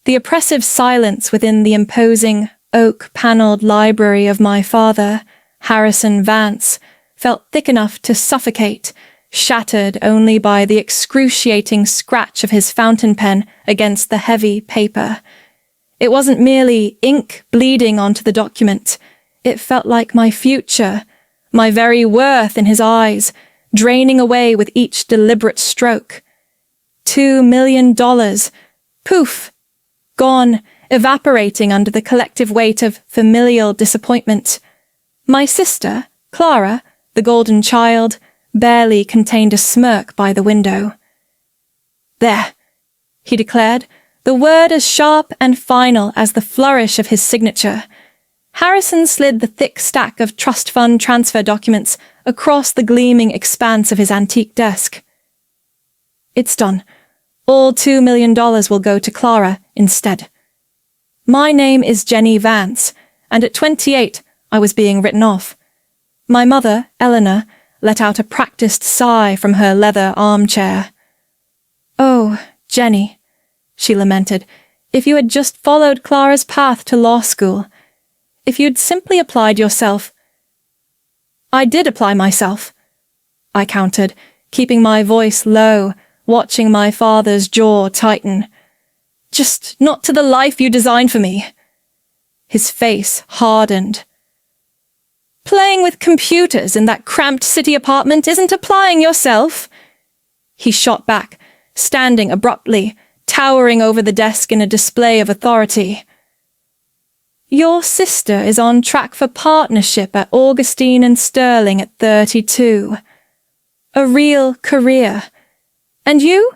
The oppressive silence within the imposing, oak-paneled library of my father, Harrison Vance, felt thick enough to suffocate, shattered only by the excruciating scratch of his fountain pen against the heavy paper. It wasn't merely ink bleeding onto the document. It felt like my future, my very worth in his eyes, draining away with each deliberate stroke. $2 million. Poof! Gone, evaporating under the collective weight of familial disappointment. My sister, Clara, the golden child, barely contained a smirk by the window. "There," he declared, the word as sharp and final as the flourish of his signature. Harrison slid the thick stack of trust fund transfer documents across the gleaming expanse of his antique desk. "It's done. All $2 million will go to Clara instead. My name is Jenny Vance, and at 28 I was being written off." My mother, Eleanor, let out a practiced sigh from her leather armchair. "Oh, Jenny," she lamented, "if you had just followed Clara's path to law school. If you'd simply applied yourself." "I did apply myself," I countered, keeping my voice low, watching my father's jaw tighten. "Just not to the life you designed for me." His face hardened. "Playing with computers in that cramped city apartment isn't applying yourself," he shot back, standing abruptly, towering over the desk in a display of authority. "Your sister is on track for partnership at Augustine and Sterling at 32. A real career. And you?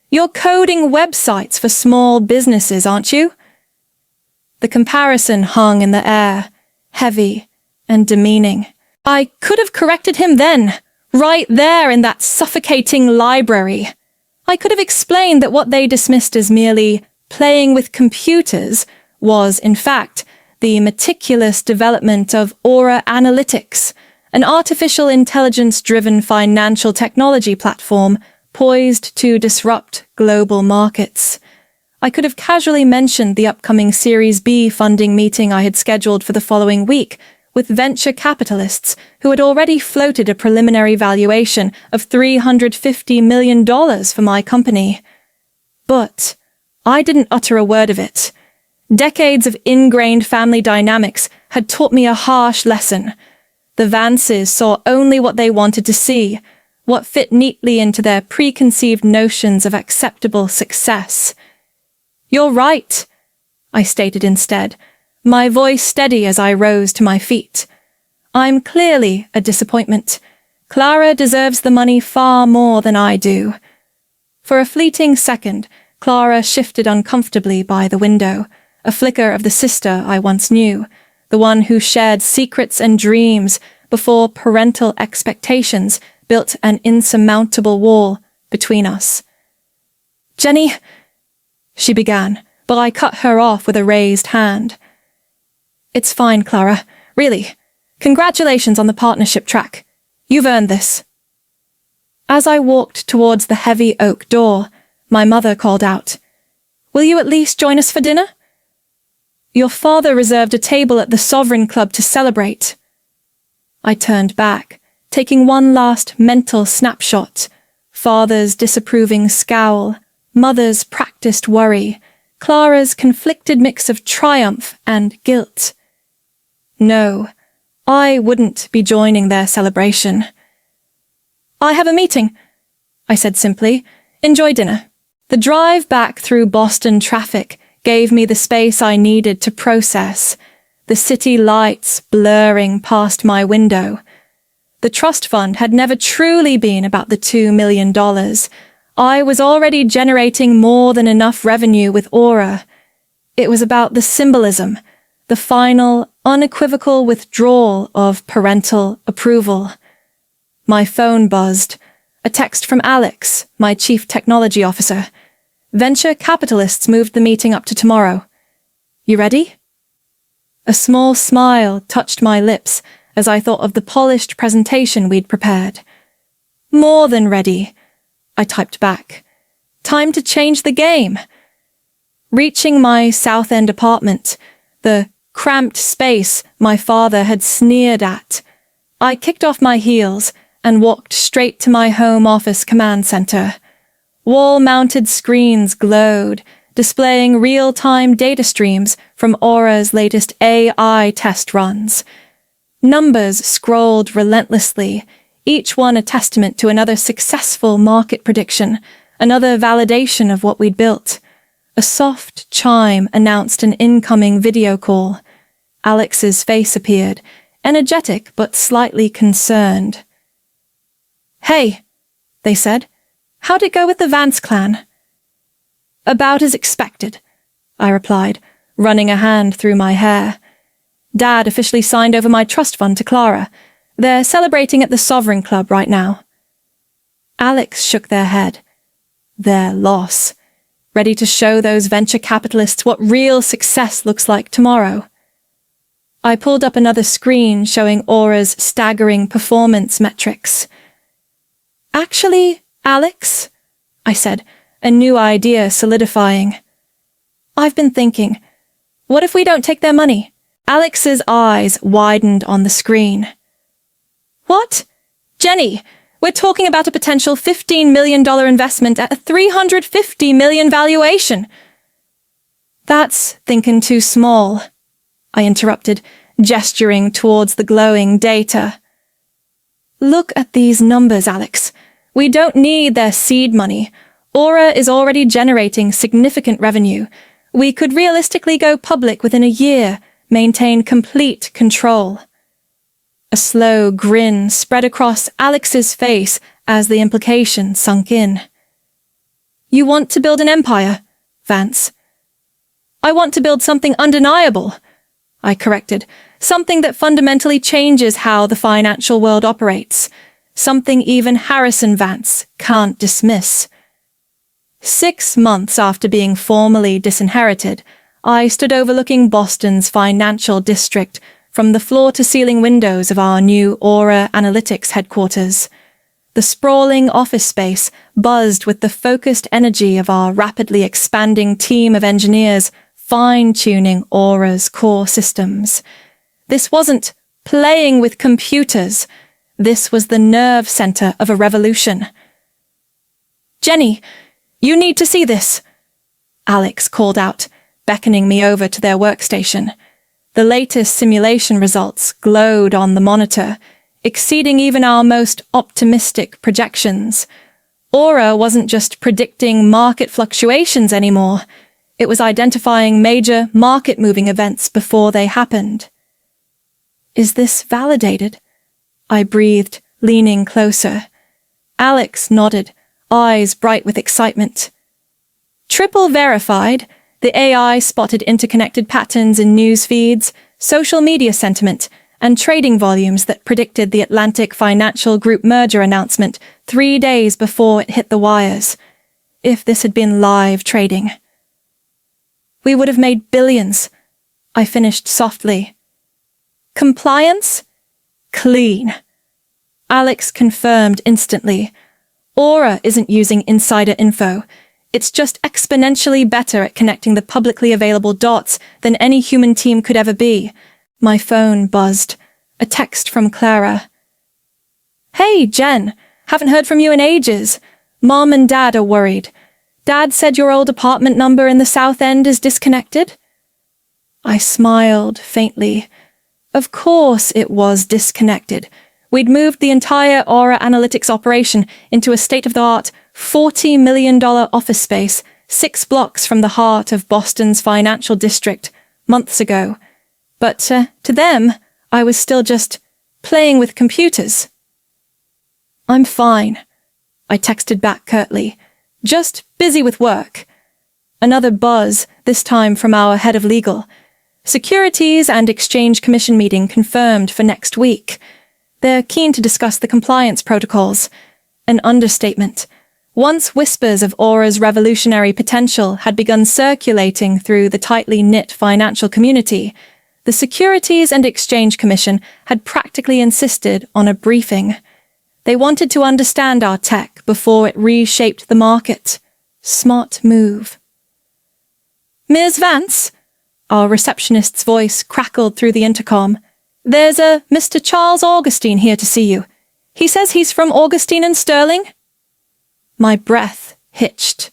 You're coding websites for small businesses, aren't you?" The comparison hung in the air, heavy and demeaning. I could have corrected him then, right there in that suffocating library. I could have explained that what they dismissed as merely playing with computers was, in fact, the meticulous development of Aura Analytics, an artificial intelligence-driven financial technology platform poised to disrupt global markets. I could have casually mentioned the upcoming Series B funding meeting I had scheduled for the following week with venture capitalists who had already floated a preliminary valuation of $350 million for my company. But I didn't utter a word of it. Decades of ingrained family dynamics had taught me a harsh lesson. The Vances saw only what they wanted to see, what fit neatly into their preconceived notions of acceptable success. "You're right," I stated instead, my voice steady as I rose to my feet. "I'm clearly a disappointment. Clara deserves the money far more than I do." For a fleeting second, Clara shifted uncomfortably by the window, a flicker of the sister I once knew, the one who shared secrets and dreams before parental expectations built an insurmountable wall between us. "Jenny," she began, but I cut her off with a raised hand. "It's fine, Clara. Really. Congratulations on the partnership track. You've earned this." As I walked towards the heavy oak door, my mother called out, "Will you at least join us for dinner?" "Your father reserved a table at the Sovereign Club to celebrate." I turned back, taking one last mental snapshot. Father's disapproving scowl, mother's practiced worry, Clara's conflicted mix of triumph and guilt. No, I wouldn't be joining their celebration. "I have a meeting," I said simply. "Enjoy dinner." The drive back through Boston traffic gave me the space I needed to process, the city lights blurring past my window. The trust fund had never truly been about the $2 million. I was already generating more than enough revenue with Aura. It was about the symbolism, the final, unequivocal withdrawal of parental approval. My phone buzzed. A text from Alex, my chief technology officer. "Venture capitalists moved the meeting up to tomorrow. You ready?" A small smile touched my lips as I thought of the polished presentation we'd prepared. "More than ready," I typed back. "Time to change the game." Reaching my South End apartment, the cramped space my father had sneered at, I kicked off my heels and walked straight to my home office command center. Wall-mounted screens glowed, displaying real-time data streams from Aura's latest AI test runs. Numbers scrolled relentlessly, each one a testament to another successful market prediction, another validation of what we'd built. A soft chime announced an incoming video call. Alex's face appeared, energetic but slightly concerned. "Hey," they said. "How'd it go with the Vance clan?" "About as expected," I replied, running a hand through my hair. "Dad officially signed over my trust fund to Clara. They're celebrating at the Sovereign Club right now." Alex shook their head. Their loss. Ready to show those venture capitalists what real success looks like tomorrow. I pulled up another screen showing Aura's staggering performance metrics. "Actually, Alex," I said, a new idea solidifying. "I've been thinking, what if we don't take their money?" Alex's eyes widened on the screen. "What? Jenny, we're talking about a potential $15 million investment at a $350 million valuation." "That's thinking too small," I interrupted, gesturing towards the glowing data. "Look at these numbers, Alex. We don't need their seed money. Aura is already generating significant revenue. We could realistically go public within a year, maintain complete control." A slow grin spread across Alex's face as the implication sunk in. "You want to build an empire, Vance?" "I want to build something undeniable," I corrected. "Something that fundamentally changes how the financial world operates. Something even Harrison Vance can't dismiss." 6 months after being formally disinherited, I stood overlooking Boston's financial district from the floor-to-ceiling windows of our new Aura Analytics headquarters. The sprawling office space buzzed with the focused energy of our rapidly expanding team of engineers fine-tuning Aura's core systems. This wasn't playing with computers. This was the nerve center of a revolution. "Jenny, you need to see this," Alex called out, beckoning me over to their workstation. The latest simulation results glowed on the monitor, exceeding even our most optimistic projections. Aura wasn't just predicting market fluctuations anymore. It was identifying major market-moving events before they happened. "Is this validated?" I breathed, leaning closer. Alex nodded, eyes bright with excitement. "Triple verified. The AI spotted interconnected patterns in news feeds, social media sentiment, and trading volumes that predicted the Atlantic Financial Group merger announcement 3 days before it hit the wires. If this had been live trading, we would have made billions," I finished softly. "Compliance? Clean." Alex confirmed instantly. "Aura isn't using insider info. It's just exponentially better at connecting the publicly available dots than any human team could ever be." My phone buzzed. A text from Clara. "Hey, Jen. Haven't heard from you in ages. Mom and Dad are worried. Dad said your old apartment number in the South End is disconnected?" I smiled faintly. Of course it was disconnected. We'd moved the entire Aura Analytics operation into a state-of-the-art $40 million office space 6 blocks from the heart of Boston's financial district months ago. But to them, I was still just playing with computers. "I'm fine," I texted back curtly. "Just busy with work." Another buzz, this time from our head of legal. Securities and Exchange Commission meeting confirmed for next week. They're keen to discuss the compliance protocols. An understatement. Once whispers of Aura's revolutionary potential had begun circulating through the tightly knit financial community, the Securities and Exchange Commission had practically insisted on a briefing. They wanted to understand our tech before it reshaped the market. Smart move. Ms. Vance, our receptionist's voice crackled through the intercom. There's a Mr. Charles Augustine here to see you. He says he's from Augustine and Sterling. My breath hitched.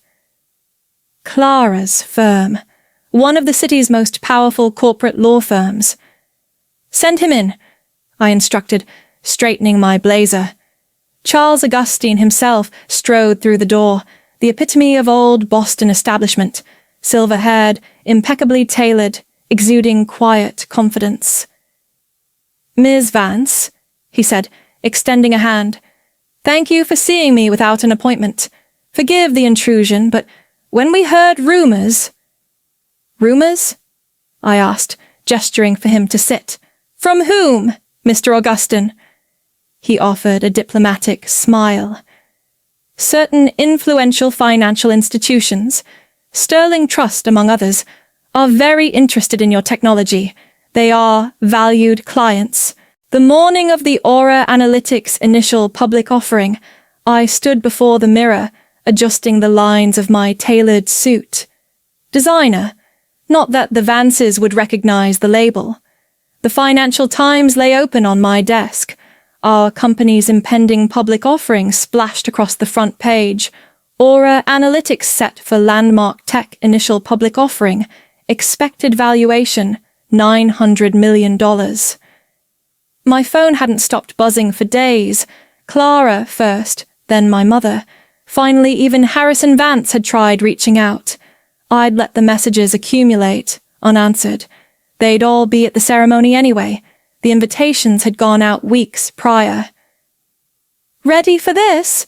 Clara's firm, one of the city's most powerful corporate law firms. Send him in, I instructed, straightening my blazer. Charles Augustine himself strode through the door, the epitome of old Boston establishment, silver-haired, impeccably tailored, exuding quiet confidence. Ms. Vance, he said, extending a hand. Thank you for seeing me without an appointment. Forgive the intrusion, but when we heard rumors— Rumors? I asked, gesturing for him to sit. From whom, Mr. Augustine? He offered a diplomatic smile. Certain influential financial institutions, Sterling Trust among others, are very interested in your technology. They are valued clients. The morning of the Aura Analytics initial public offering, I stood before the mirror, adjusting the lines of my tailored suit. Designer. Not that the Vances would recognize the label. The Financial Times lay open on my desk. Our company's impending public offering splashed across the front page. Aura Analytics set for landmark tech initial public offering. Expected valuation, $900 million. My phone hadn't stopped buzzing for days. Clara first, then my mother. Finally, even Harrison Vance had tried reaching out. I'd let the messages accumulate, unanswered. They'd all be at the ceremony anyway. The invitations had gone out weeks prior. Ready for this?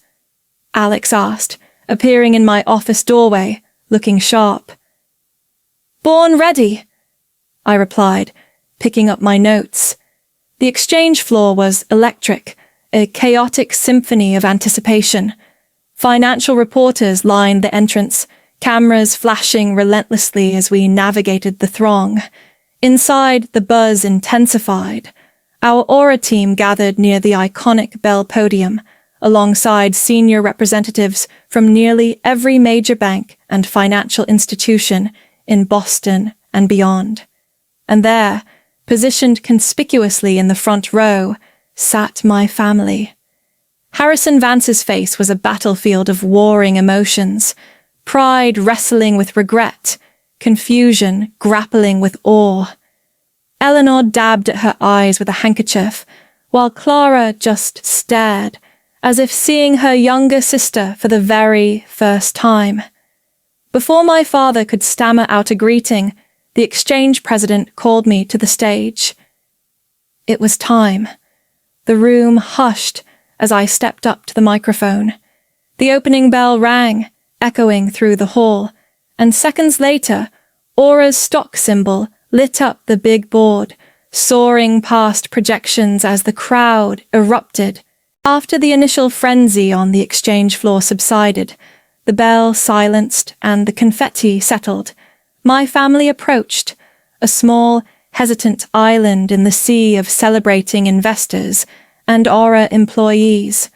Alex asked, appearing in my office doorway, looking sharp. Born ready, I replied, picking up my notes. The exchange floor was electric, a chaotic symphony of anticipation. Financial reporters lined the entrance, cameras flashing relentlessly as we navigated the throng. Inside, the buzz intensified. Our Aura team gathered near the iconic Bell podium, alongside senior representatives from nearly every major bank and financial institution in Boston and beyond. And there, positioned conspicuously in the front row, sat my family. Harrison Vance's face was a battlefield of warring emotions, pride wrestling with regret, confusion grappling with awe. Eleanor dabbed at her eyes with a handkerchief, while Clara just stared, as if seeing her younger sister for the very first time. Before my father could stammer out a greeting, the exchange president called me to the stage. It was time. The room hushed as I stepped up to the microphone. The opening bell rang, echoing through the hall, and seconds later, Aura's stock symbol lit up the big board, soaring past projections as the crowd erupted. After the initial frenzy on the exchange floor subsided, the bell silenced and the confetti settled, my family approached, a small, hesitant island in the sea of celebrating investors and Aura employees.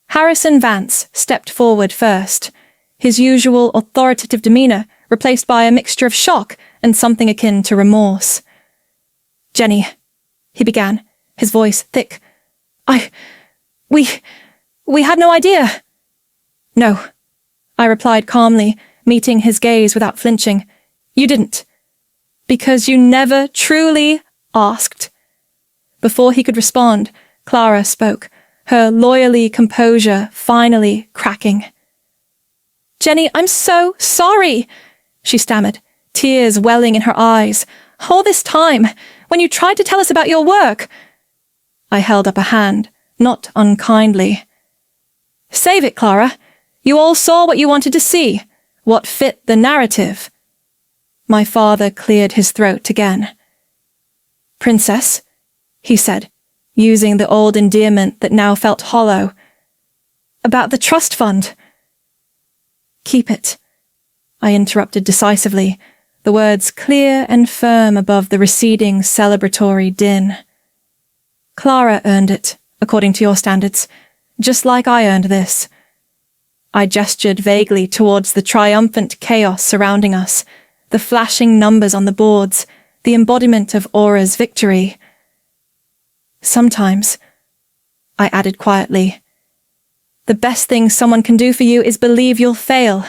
Harrison Vance stepped forward first, his usual authoritative demeanor replaced by a mixture of shock and something akin to remorse. Jenny, he began, his voice thick. We had no idea. No, I replied calmly, meeting his gaze without flinching. You didn't. Because you never truly asked. Before he could respond, Clara spoke, her lawyerly composure finally cracking. Jenny, I'm so sorry, she stammered, tears welling in her eyes. All this time, when you tried to tell us about your work. I held up a hand, not unkindly. Save it, Clara. You all saw what you wanted to see, what fit the narrative. My father cleared his throat again. Princess, he said, using the old endearment that now felt hollow. About the trust fund. Keep it, I interrupted decisively, the words clear and firm above the receding celebratory din. Clara earned it, according to your standards, just like I earned this. I gestured vaguely towards the triumphant chaos surrounding us, the flashing numbers on the boards, the embodiment of Aura's victory. Sometimes, I added quietly, the best thing someone can do for you is believe you'll fail.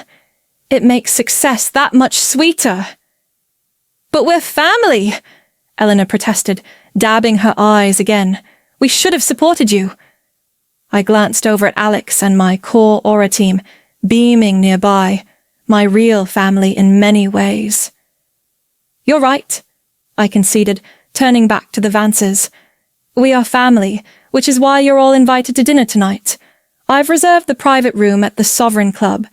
It makes success that much sweeter. But we're family, Eleanor protested, dabbing her eyes again. We should have supported you. I glanced over at Alex and my core Aura team, beaming nearby, my real family in many ways. You're right, I conceded, turning back to the Vances. We are family, which is why you're all invited to dinner tonight. I've reserved the private room at the Sovereign Club.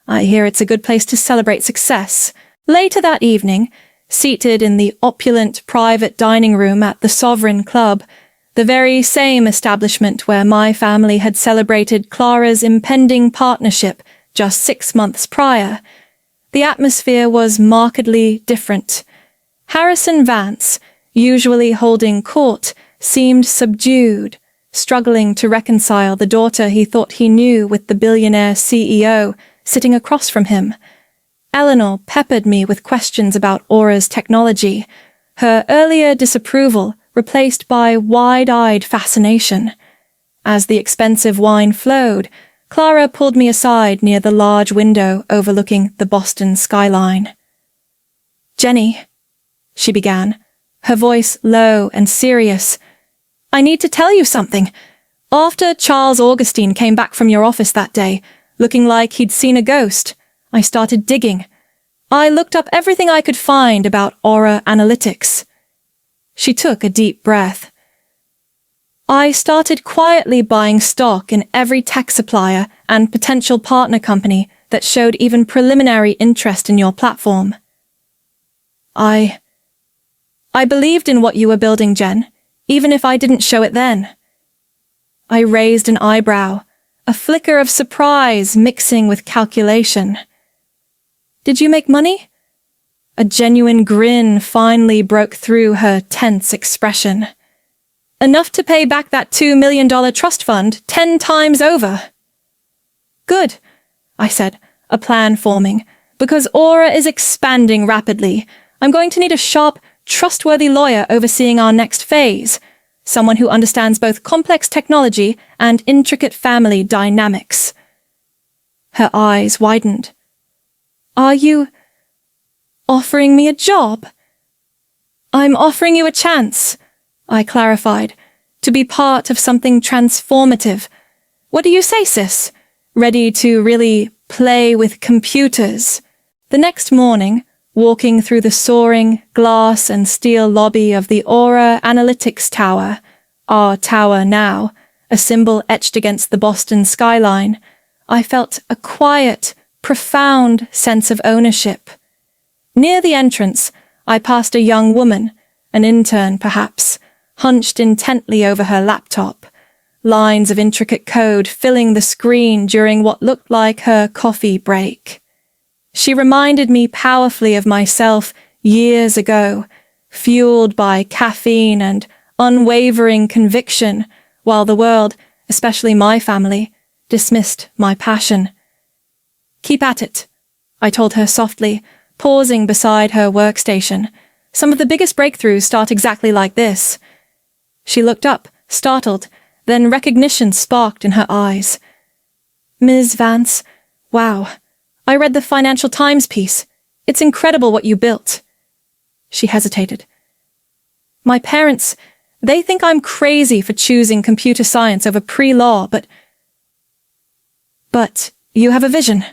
I hear it's a good place to celebrate success. Later that evening, seated in the opulent private dining room at the Sovereign Club, the very same establishment where my family had celebrated Clara's impending partnership just 6 months prior, the atmosphere was markedly different. Harrison Vance, usually holding court, seemed subdued, struggling to reconcile the daughter he thought he knew with the billionaire CEO sitting across from him. Eleanor peppered me with questions about Aura's technology, her earlier disapproval replaced by wide-eyed fascination. As the expensive wine flowed, Clara pulled me aside near the large window overlooking the Boston skyline. "Jenny," she began, her voice low and serious, "I need to tell you something. After Charles Augustine came back from your office that day, looking like he'd seen a ghost, I started digging. I looked up everything I could find about Aura analytics." She took a deep breath. "I started quietly buying stock in every tech supplier and potential partner company that showed even preliminary interest in your platform. I believed in what you were building, Jen, even if I didn't show it then." I raised an eyebrow, a flicker of surprise mixing with calculation. "Did you make money?" A genuine grin finally broke through her tense expression. "Enough to pay back that $2 million trust fund 10 times over." "Good," I said, a plan forming. "Because Aura is expanding rapidly, I'm going to need a sharp, trustworthy lawyer overseeing our next phase, someone who understands both complex technology and intricate family dynamics." Her eyes widened. "Are you offering me a job?" "I'm offering you a chance," I clarified, "to be part of something transformative. What do you say, sis? Ready to really play with computers?" The next morning, walking through the soaring glass and steel lobby of the Aura Analytics Tower, our tower now, a symbol etched against the Boston skyline, I felt a quiet, profound sense of ownership. Near the entrance, I passed a young woman, an intern perhaps, hunched intently over her laptop, lines of intricate code filling the screen during what looked like her coffee break. She reminded me powerfully of myself years ago, fueled by caffeine and unwavering conviction, while the world, especially my family, dismissed my passion. "Keep at it," I told her softly, pausing beside her workstation. "Some of the biggest breakthroughs start exactly like this." She looked up, startled, then recognition sparked in her eyes. "Ms. Vance, wow. I read the Financial Times piece. It's incredible what you built." She hesitated. "My parents, they think I'm crazy for choosing computer science over pre-law, but you have a vision."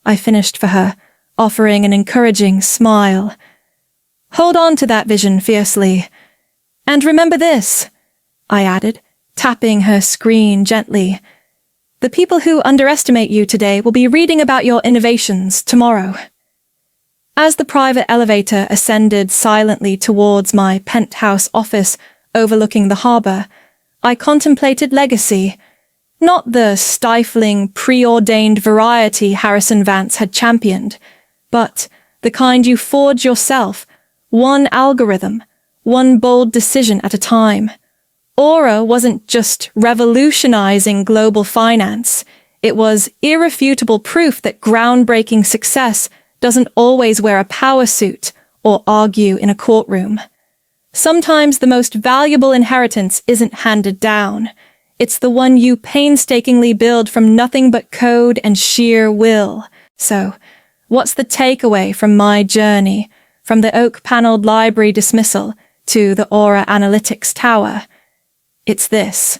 I finished for her, offering an encouraging smile. "Hold on to that vision fiercely. And remember this," I added, tapping her screen gently. "The people who underestimate you today will be reading about your innovations tomorrow." As the private elevator ascended silently towards my penthouse office overlooking the harbor, I contemplated legacy, not the stifling, preordained variety Harrison Vance had championed, but the kind you forge yourself, one algorithm, one bold decision at a time. Aura wasn't just revolutionizing global finance. It was irrefutable proof that groundbreaking success doesn't always wear a power suit or argue in a courtroom. Sometimes the most valuable inheritance isn't handed down. It's the one you painstakingly build from nothing but code and sheer will. So, what's the takeaway from my journey, from the oak-paneled library dismissal to the Aura Analytics Tower? It's this.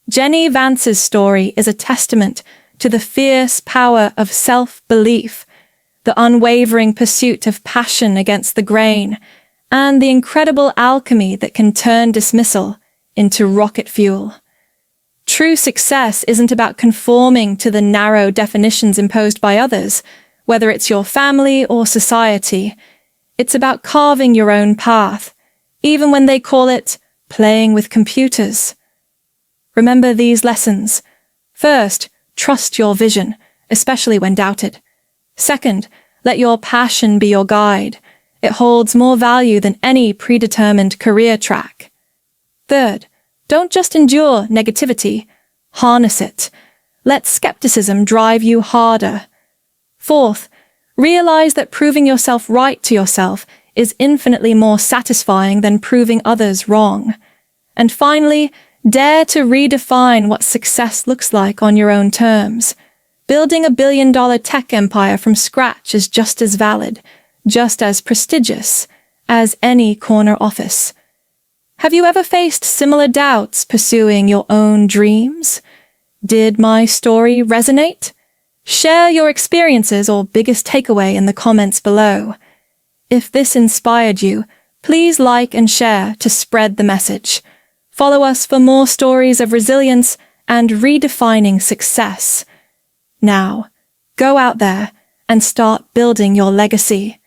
Jenny Vance's story is a testament to the fierce power of self-belief, the unwavering pursuit of passion against the grain, and the incredible alchemy that can turn dismissal into rocket fuel. True success isn't about conforming to the narrow definitions imposed by others, whether it's your family or society. It's about carving your own path, even when they call it playing with computers. Remember these lessons. First, trust your vision, especially when doubted. Second, let your passion be your guide. It holds more value than any predetermined career track. Third, don't just endure negativity, harness it. Let skepticism drive you harder. Fourth, realize that proving yourself right to yourself is infinitely more satisfying than proving others wrong. And finally, dare to redefine what success looks like on your own terms. Building a billion-dollar tech empire from scratch is just as valid, just as prestigious as any corner office. Have you ever faced similar doubts pursuing your own dreams? Did my story resonate? Share your experiences or biggest takeaway in the comments below. If this inspired you, please like and share to spread the message. Follow us for more stories of resilience and redefining success. Now, go out there and start building your legacy.